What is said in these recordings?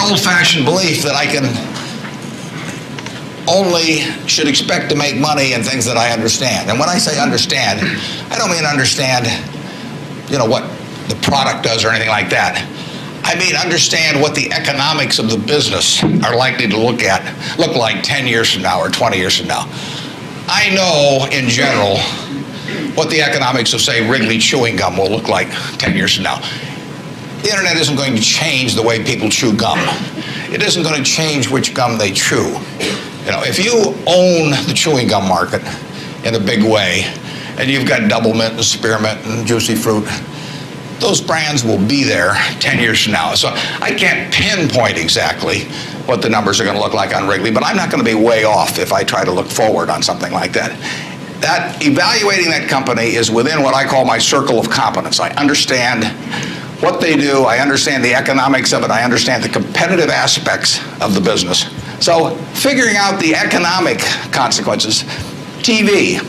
old-fashioned belief that I can only should expect to make money in things that I understand. And when I say understand, I don't mean understand, what the product does or anything like that. I mean understand what the economics of the business are likely to look like 10 years from now or 20 years from now. I know, in general, what the economics of, say, Wrigley chewing gum will look like 10 years from now. The internet isn't going to change the way people chew gum. It isn't going to change which gum they chew. If you own the chewing gum market in a big way, and you've got Double Mint and Spearmint and Juicy Fruit, those brands will be there 10 years from now. So I can't pinpoint exactly what the numbers are going to look like on Wrigley, but I'm not going to be way off if I try to look forward on something like that. That evaluating that company is within what I call my circle of competence. I understand what they do, I understand the economics of it, I understand the competitive aspects of the business. So figuring out the economic consequences. TV,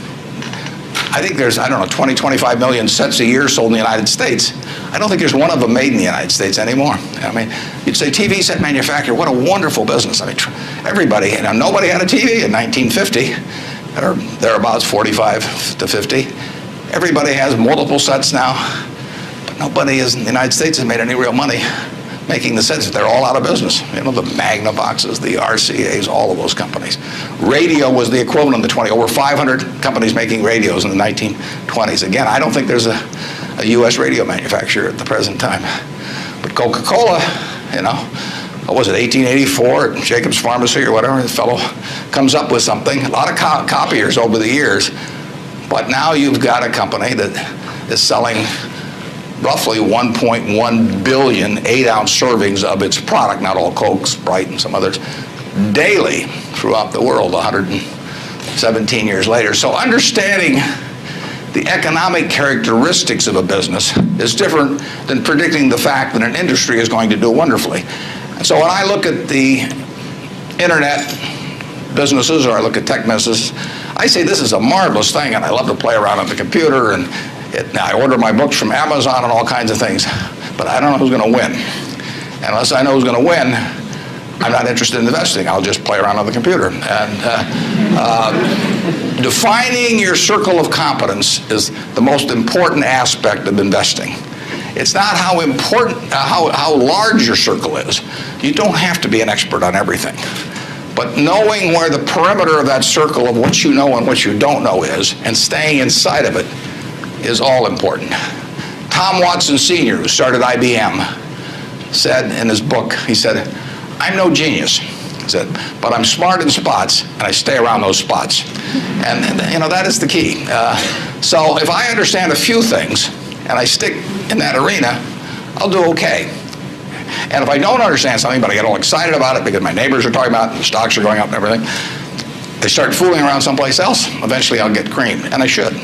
I think there's, 20, 25 million sets a year sold in the United States. I don't think there's one of them made in the United States anymore. You'd say TV set manufacturer, what a wonderful business. Everybody, nobody had a TV in 1950, or thereabouts, 45 to 50. Everybody has multiple sets now, but nobody in the United States has made any real money making the sets. They're all out of business. The Magnavoxes, the RCAs, all of those companies. Radio was the equivalent in the 20s. Over 500 companies making radios in the 1920s. Again, I don't think there's a U.S. radio manufacturer at the present time. But Coca-Cola, what was it, 1884 at Jacobs Pharmacy or whatever, the fellow comes up with something. A lot of copiers over the years. But now you've got a company that is selling roughly 1.1 billion 8-ounce servings of its product, not all Coke, Sprite, and some others, daily throughout the world 117 years later. So understanding the economic characteristics of a business is different than predicting the fact that an industry is going to do wonderfully. And so when I look at the internet businesses, or I look at tech businesses, I say this is a marvelous thing, and I love to play around on the computer, and I order my books from Amazon and all kinds of things, but I don't know who's going to win. And unless I know who's going to win, I'm not interested in investing. I'll just play around on the computer. And defining your circle of competence is the most important aspect of investing. It's not how large your circle is. You don't have to be an expert on everything. But knowing where the perimeter of that circle of what you know and what you don't know is, and staying inside of it, is all important. Tom Watson Sr., who started IBM, said in his book, he said, I'm no genius, he said, but I'm smart in spots, and I stay around those spots. And that is the key. So if I understand a few things, and I stick in that arena, I'll do okay. And if I don't understand something, but I get all excited about it because my neighbors are talking about it, the stocks are going up and everything, I start fooling around someplace else, eventually I'll get creamed, and I should.